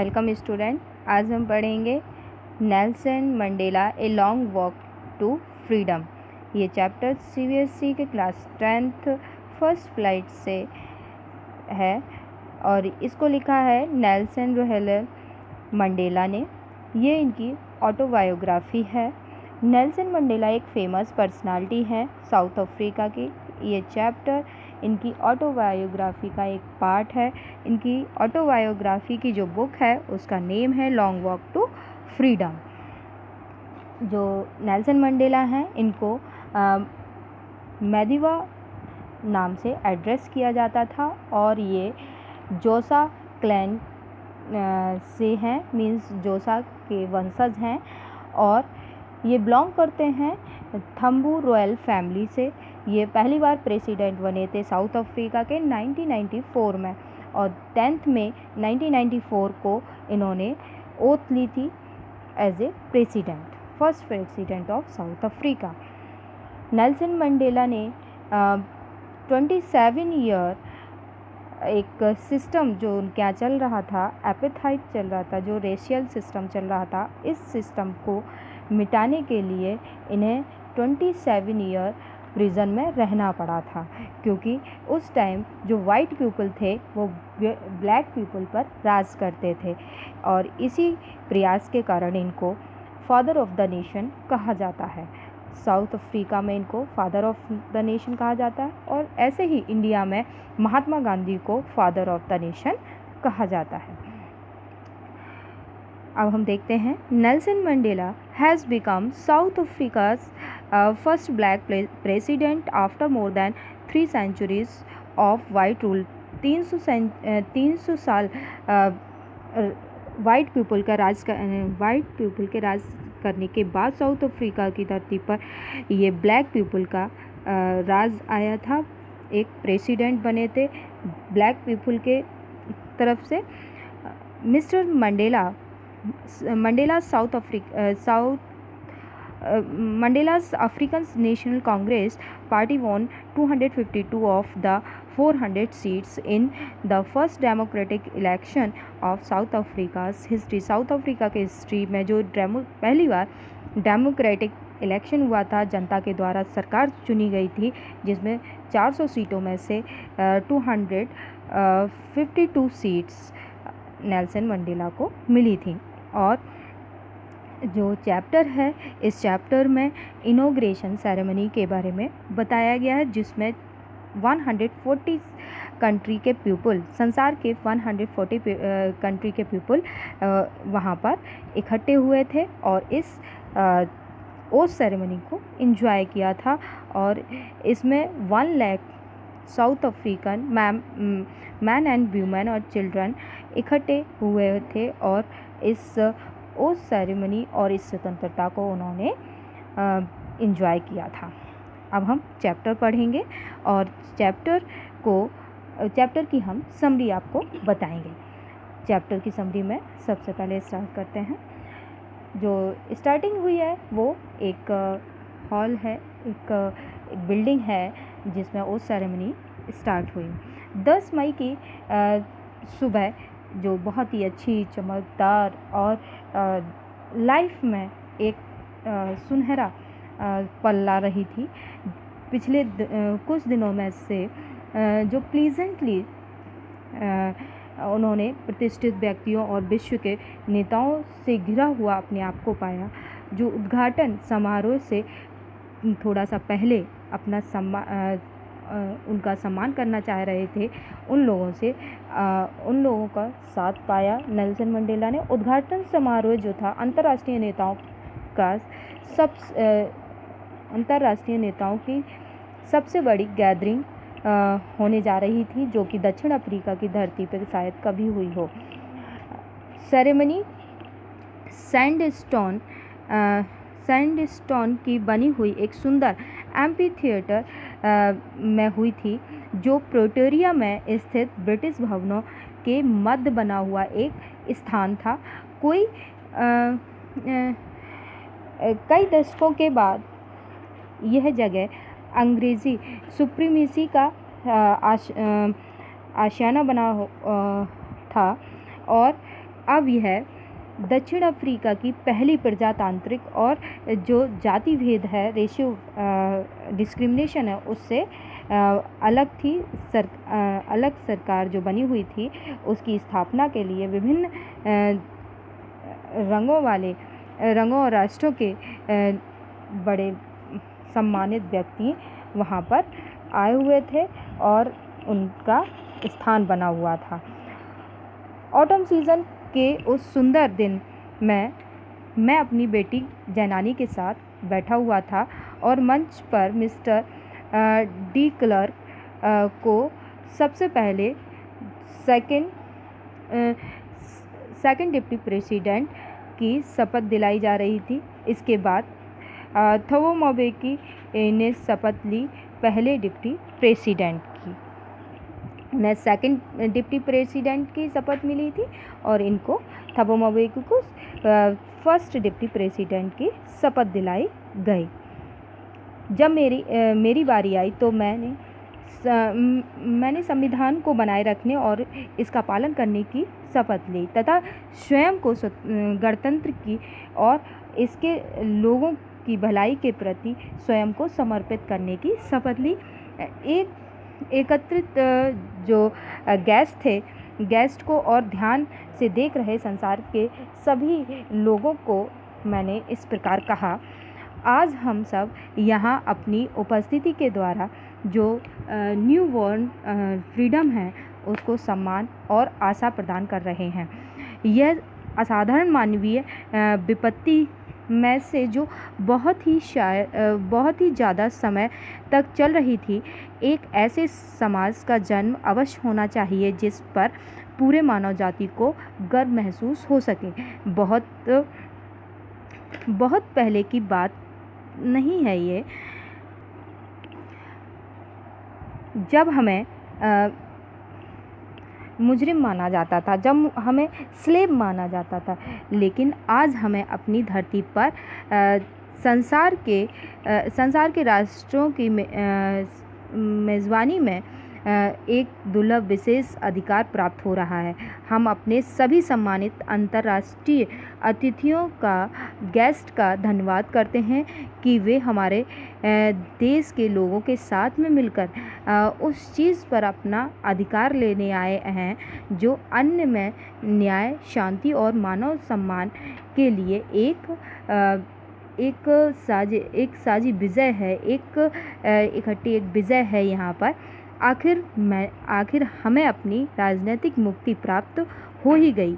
Welcome student. आज हम पढ़ेंगे Nelson Mandela a long walk to freedom. ये चैप्टर CBSE के क्लास 10th फर्स्ट फ्लाइट से है और इसको लिखा है नेल्सन रोहेले मंडेला ने। ये इनकी ऑटोबायोग्राफी है। नेल्सन मंडेला एक फेमस पर्सनालिटी है साउथ अफ्रीका की। ये चैप्टर इनकी ऑटोबायोग्राफी का एक पार्ट है। इनकी ऑटोबायोग्राफी की जो बुक है उसका नेम है लॉन्ग वॉक टू फ्रीडम। जो नेल्सन मंडेला हैं इनको मैदिवा नाम से एड्रेस किया जाता था और ये जोसा क्लैन से हैं, मीन्स जोसा के वंशज हैं और ये बिलोंग करते हैं थम्बू रॉयल फैमिली से। ये पहली बार प्रेसिडेंट बने थे साउथ अफ्रीका के 1994 में और 10 मई 1994 को इन्होंने ओथ ली थी as a president, first president of South Africa. Nelson Mandela ने 27 ईयर एक सिस्टम जो उनके यहाँ चल रहा था, एपेथाइट चल रहा था, जो रेशियल सिस्टम चल रहा था, इस सिस्टम को मिटाने के लिए इन्हें 27 ईयर प्रिजन में रहना पड़ा था, क्योंकि उस टाइम जो वाइट पीपल थे वो ब्लैक पीपल पर राज करते थे और इसी प्रयास के कारण इनको फादर ऑफ द नेशन कहा जाता है। साउथ अफ्रीका में इनको फादर ऑफ द नेशन कहा जाता है और ऐसे ही इंडिया में महात्मा गांधी को फादर ऑफ द नेशन कहा जाता है। अब हम देखते हैं Nelson Mandela has become south Africa's first black president after more than 3 centuries of white rule. 300 साल वाइट पीपल के राज करने के बाद साउथ अफ्रीका की धरती पर ये ब्लैक पीपल का राज आया था। एक प्रेसिडेंट बने थे ब्लैक पीपल के तरफ से। Mister Mandela's African National Congress Party won 252 of the 400 seats in the first democratic election of South Africa's history। South Africa के हिस्ट्री में जो पहली बार डेमोक्रेटिक इलेक्शन हुआ था, जनता के द्वारा सरकार चुनी गई थी, जिसमें 400 सीटों में से 252 सीट्स नेल्सन मंडेला को मिली थी। और जो चैप्टर है, इस चैप्टर में इनॉग्रेशन सेरेमनी के बारे में बताया गया है, जिसमें 140 कंट्री के पीपल, संसार के 140 कंट्री के पीपल वहाँ पर इकट्ठे हुए थे और इस ओथ सेरेमनी को एंजॉय किया था। और इसमें 1 lakh south African man and women और चिल्ड्रन इकट्ठे हुए थे और इस ओथ सेरेमनी और इस स्वतंत्रता को उन्होंने एंजॉय किया था। अब हम चैप्टर पढ़ेंगे और चैप्टर की हम समरी आपको बताएंगे। चैप्टर की समरी में सबसे पहले स्टार्ट करते हैं। जो स्टार्टिंग हुई है वो एक हॉल है, एक बिल्डिंग है जिसमें ओथ सेरेमनी स्टार्ट हुई 10 मई की सुबह, जो बहुत ही अच्छी, चमकदार और लाइफ में एक सुनहरा पल ला रही थी। पिछले कुछ दिनों में से जो प्लीजेंटली उन्होंने प्रतिष्ठित व्यक्तियों और विश्व के नेताओं से घिरा हुआ अपने आप को पाया, जो उद्घाटन समारोह से थोड़ा सा पहले अपना उनका सम्मान करना चाह रहे थे, उन लोगों का साथ पाया नेल्सन मंडेला ने। उद्घाटन समारोह जो था अंतर्राष्ट्रीय नेताओं की सबसे बड़ी गैदरिंग होने जा रही थी, जो कि दक्षिण अफ्रीका की धरती पर शायद कभी हुई हो। सेरेमनी सैंडस्टोन की बनी हुई एक सुंदर एम्पी थिएटर में हुई थी, जो प्रिटोरिया में स्थित ब्रिटिश भवनों के मध्य बना हुआ एक स्थान था। कई दशकों के बाद यह जगह अंग्रेज़ी सुप्रीमेसी का आशियाना बना था और अब यह दक्षिण अफ्रीका की पहली प्रजातांत्रिक और जो जाति भेद है, रेशियो डिस्क्रिमिनेशन है, उससे अलग सरकार जो बनी हुई थी उसकी स्थापना के लिए विभिन्न रंगों और राष्ट्रों के बड़े सम्मानित व्यक्ति वहाँ पर आए हुए थे और उनका स्थान बना हुआ था। ऑटम सीज़न के उस सुंदर दिन मैं अपनी बेटी जैनानी के साथ बैठा हुआ था और मंच पर मिस्टर डी क्लर्क को सबसे पहले सेकंड डिप्टी प्रेसिडेंट की शपथ दिलाई जा रही थी। इसके बाद थोबो मोबेकी ने शपथ ली पहले डिप्टी प्रेसिडेंट की। उन्हें सेकंड डिप्टी प्रेसिडेंट की शपथ मिली थी और इनको थोबो मोबेकी को फर्स्ट डिप्टी प्रेसिडेंट की शपथ दिलाई गई। जब मेरी बारी आई तो मैंने संविधान को बनाए रखने और इसका पालन करने की शपथ ली तथा स्वयं को गणतंत्र की और इसके लोगों की भलाई के प्रति स्वयं को समर्पित करने की शपथ ली। एकत्रित जो गेस्ट को और ध्यान से देख रहे संसार के सभी लोगों को मैंने इस प्रकार कहा, आज हम सब यहाँ अपनी उपस्थिति के द्वारा जो न्यू बॉर्न फ्रीडम है उसको सम्मान और आशा प्रदान कर रहे हैं। यह असाधारण मानवीय विपत्ति में से जो बहुत ही ज़्यादा समय तक चल रही थी, एक ऐसे समाज का जन्म अवश्य होना चाहिए जिस पर पूरे मानव जाति को गर्व महसूस हो सके। बहुत पहले की बात नहीं है ये, जब हमें मुजरिम माना जाता था, जब हमें स्लेव माना जाता था, लेकिन आज हमें अपनी धरती पर संसार के राष्ट्रों की मेज़बानी में एक दुर्लभ विशेष अधिकार प्राप्त हो रहा है। हम अपने सभी सम्मानित अंतर्राष्ट्रीय अतिथियों गेस्ट का धन्यवाद करते हैं कि वे हमारे देश के लोगों के साथ में मिलकर उस चीज़ पर अपना अधिकार लेने आए हैं जो अन्य में न्याय, शांति और मानव सम्मान के लिए एक साझी विजय है, इकट्ठी एक विजय है। यहाँ पर आखिर हमें अपनी राजनीतिक मुक्ति प्राप्त हो ही गई।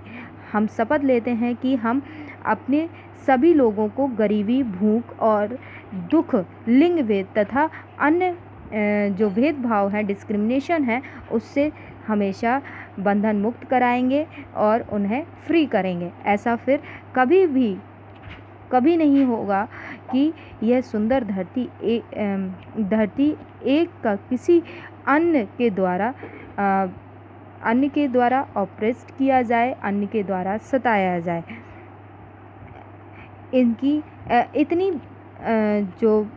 हम शपथ लेते हैं कि हम अपने सभी लोगों को गरीबी, भूख और दुख, लिंग भेद तथा अन्य जो भेदभाव है, डिस्क्रिमिनेशन है, उससे हमेशा बंधन मुक्त कराएंगे और उन्हें फ्री करेंगे। ऐसा फिर कभी नहीं होगा कि यह सुंदर धरती एक का किसी अन्य के द्वारा ऑप्रेस्ड किया जाए, अन्य के द्वारा सताया जाए। इनकी इतनी जो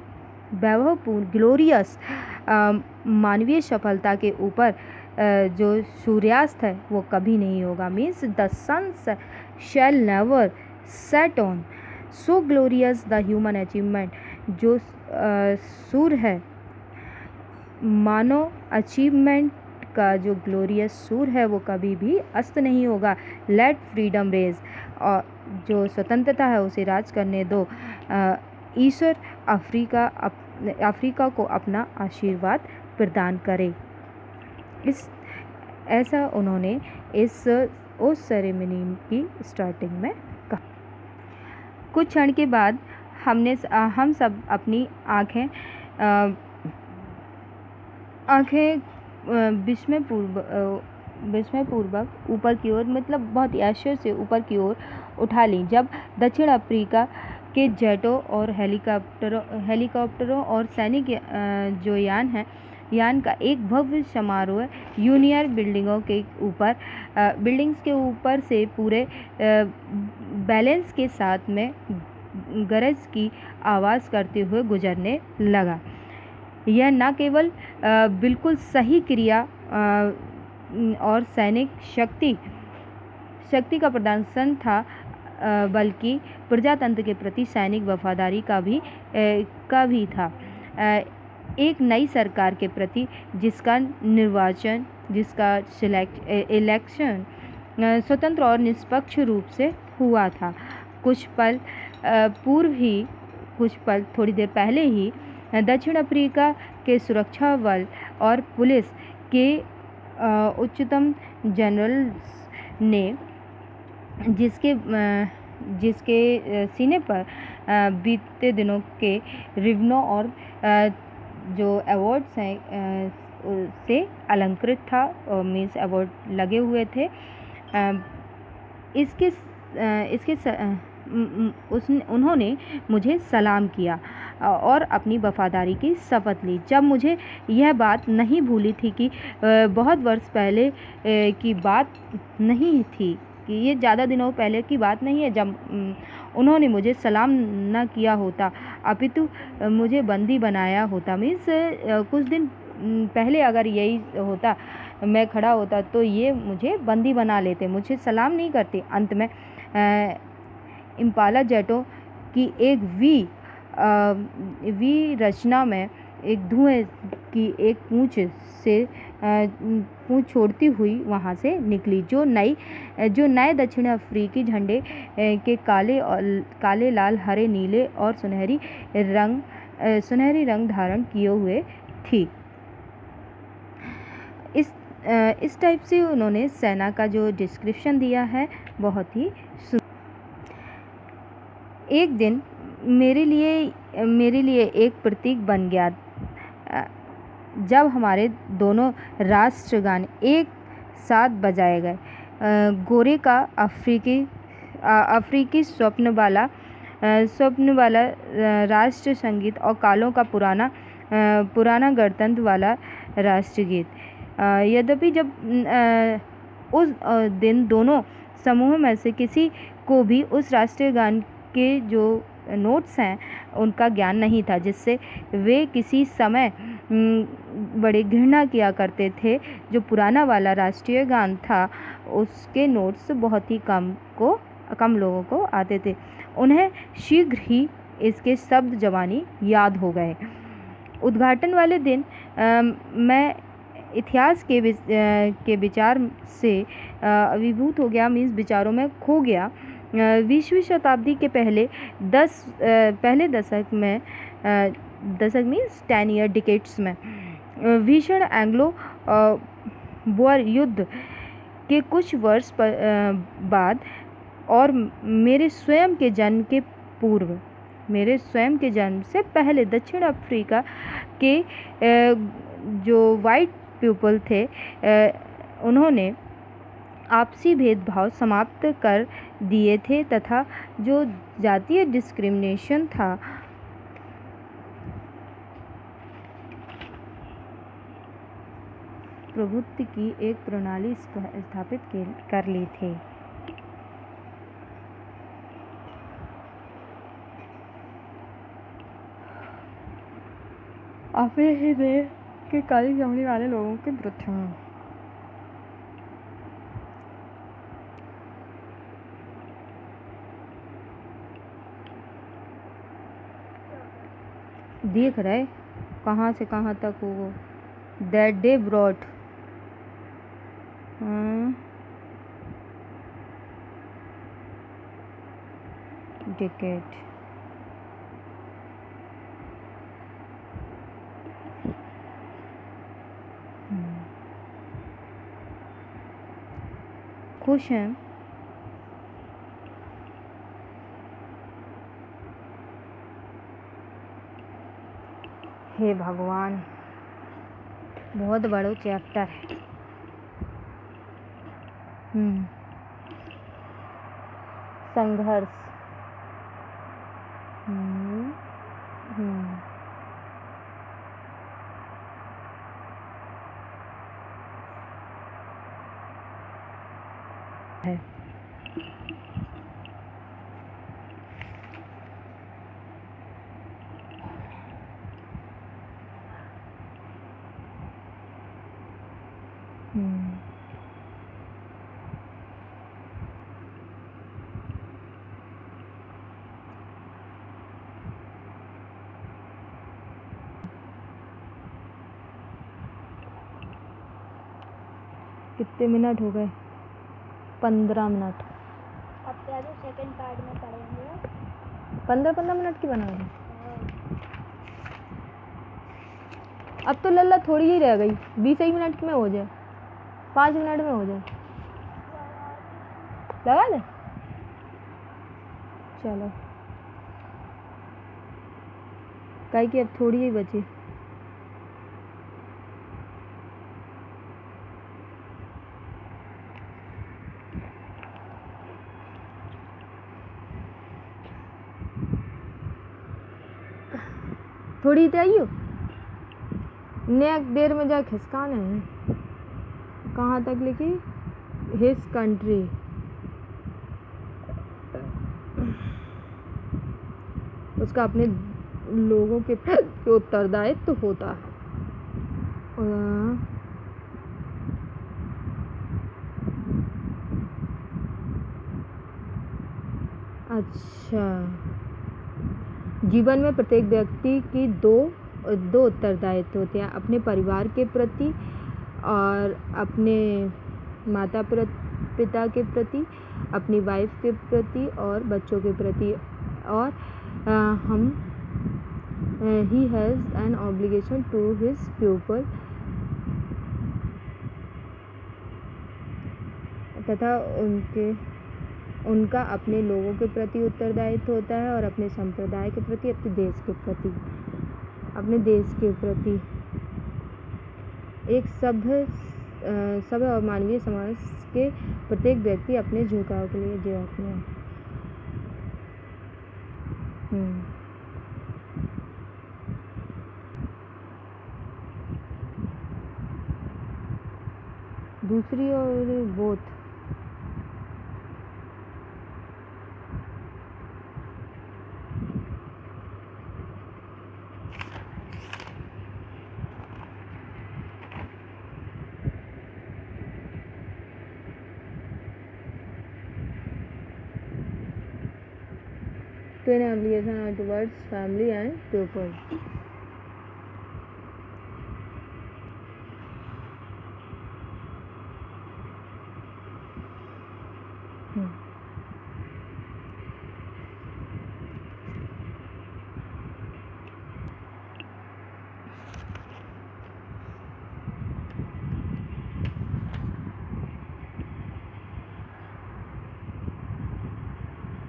वैभवपूर्ण ग्लोरियस मानवीय सफलता के ऊपर जो सूर्यास्त है वो कभी नहीं होगा। Means the sun shall never set on so glorious the human achievement. जो सूर्य है, मानव अचीवमेंट का जो ग्लोरियस सूर्य है वो कभी भी अस्त नहीं होगा। लेट फ्रीडम रेज, और जो स्वतंत्रता है उसे राज करने दो। ईश्वर अफ्रीका को अपना आशीर्वाद प्रदान करे। ऐसा उन्होंने उस सेरेमनी की स्टार्टिंग में कहा। कुछ क्षण के बाद हम सब अपनी आँखें विस्मयपूर्वक ऊपर की ओर, मतलब बहुत ही आश्चर्य से ऊपर की ओर उठा ली जब दक्षिण अफ्रीका के जेटों और हेलीकॉप्टरों और सैनिक जो यान का एक भव्य समारोह यूनियन बिल्डिंग्स के ऊपर से पूरे बैलेंस के साथ में गरज की आवाज़ करते हुए गुजरने लगा। यह न केवल बिल्कुल सही क्रिया और सैनिक शक्ति का प्रदर्शन था, बल्कि प्रजातंत्र के प्रति सैनिक वफादारी का भी था। एक नई सरकार के प्रति जिसका इलेक्शन स्वतंत्र और निष्पक्ष रूप से हुआ था। कुछ पल थोड़ी देर पहले ही दक्षिण अफ्रीका के सुरक्षा बल और पुलिस के उच्चतम जनरल्स ने जिसके सीने पर बीते दिनों के रिबनों और जो अवार्ड्स हैं से अलंकृत था, मीन्स अवार्ड लगे हुए थे। उन्होंने मुझे सलाम किया और अपनी वफादारी की शपथ ली। जब मुझे यह बात नहीं भूली थी कि बहुत वर्ष पहले की बात नहीं थी, कि ये ज़्यादा दिनों पहले की बात नहीं है जब उन्होंने मुझे सलाम न किया होता, अपितु मुझे बंदी बनाया होता। मीन्स कुछ दिन पहले अगर यही होता, मैं खड़ा होता, तो ये मुझे बंदी बना लेते, मुझे सलाम नहीं करते। अंत में इम्पाला जेटों की एक वी रचना में एक धुएं की एक पूंछ छोड़ती हुई वहाँ से निकली, जो नए दक्षिण अफ्रीकी झंडे के काले, लाल, हरे, नीले और सुनहरी रंग धारण किए हुए थी। इस टाइप से उन्होंने सेना का जो डिस्क्रिप्शन दिया है, बहुत ही एक दिन मेरे लिए एक प्रतीक बन गया जब हमारे दोनों राष्ट्रगान एक साथ बजाए गए। गोरे का अफ्रीकी स्वप्न वाला राष्ट्र संगीत और कालों का पुराना गणतंत्र वाला राष्ट्रगीत। यद्यपि जब उस दिन दोनों समूह में से किसी को भी उस राष्ट्रीय गान के जो नोट्स हैं उनका ज्ञान नहीं था, जिससे वे किसी समय बड़ी घृणा किया करते थे। जो पुराना वाला राष्ट्रीय गान था, उसके नोट्स बहुत ही कम लोगों को आते थे। उन्हें शीघ्र ही इसके शब्द जबानी याद हो गए। उद्घाटन वाले दिन मैं इतिहास के विचार से अभिभूत हो गया, मीन्स विचारों में खो गया। 20वीं शताब्दी के पहले दशक मीन्स 10 ईयर डिकेड्स में भीषण एंग्लो बोअर युद्ध के कुछ वर्ष बाद और मेरे स्वयं के जन्म से पहले दक्षिण अफ्रीका के जो वाइट पीपल थे, उन्होंने आपसी भेदभाव समाप्त कर दिए थे तथा जो जातीय डिस्क्रिमिनेशन था प्रभुत्व की एक प्रणाली स्थापित कर ली थी। अपने ही देश के काली चमड़ी वाले लोगों के विरुद्ध में देख रहे कहाँ से कहाँ तक वो दैट डे ब्रॉट डिकेट। खुश हैं? हे भगवान, बहुत बड़ा चैप्टर है। संघर्ष। है कितने मिनट हो गए? 15 मिनट। अब क्या जो सेकंड पार्ट में पढ़ेंगे 15 मिनट की बनाओगे? अब तो लल्ला थोड़ी ही रह गई, 20 ही मिनट में हो जाए, 5 मिनट में हो जाए। लगा दे? चलो, काहे कि अब थोड़ी ही बची। थोड़ी तो आई हो, नेक देर में जा खिसकाना है। कहाँ तक लिखी? His country. उसका अपने लोगों के प्रति उत्तरदायित्व होता है। अच्छा, जीवन में प्रत्येक व्यक्ति की दो उत्तरदायित्व होते हैं, अपने परिवार के प्रति और अपने माता पिता के प्रति, अपनी वाइफ के प्रति और बच्चों के प्रति। और हम he has an obligation to his pupil तथा उनका अपने लोगों के प्रति उत्तरदायित्व होता है और अपने संप्रदाय के प्रति, अपने देश के प्रति, एक सभ्य और मानवीय समाज के प्रत्येक व्यक्ति अपने झुकाव के लिए जवाबदेह है। दूसरी और both twin obligation are towards family and pupil.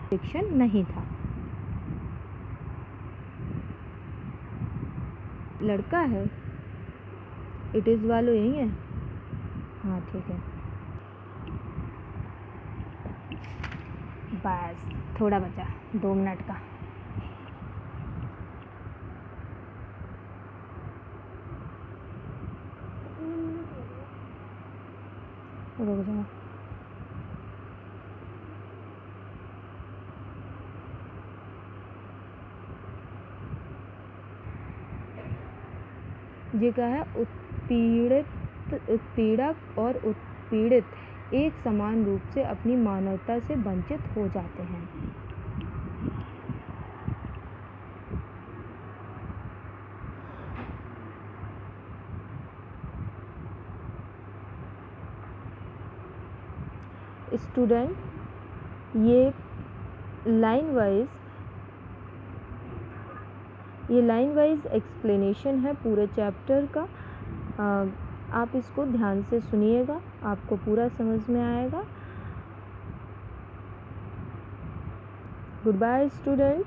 Fiction नहीं था। लड़का है, इट इज़ वालों यही है। हाँ ठीक है, बस थोड़ा बचा 2 मिनट का। रुक जाओ। ये क्या है? उत्पीड़क और उत्पीड़ित एक समान रूप से अपनी मानवता से वंचित हो जाते हैं। स्टूडेंट, ये लाइन वाइज एक्सप्लेनेशन है पूरे चैप्टर का। आप इसको ध्यान से सुनिएगा, आपको पूरा समझ में आएगा। Good bye student.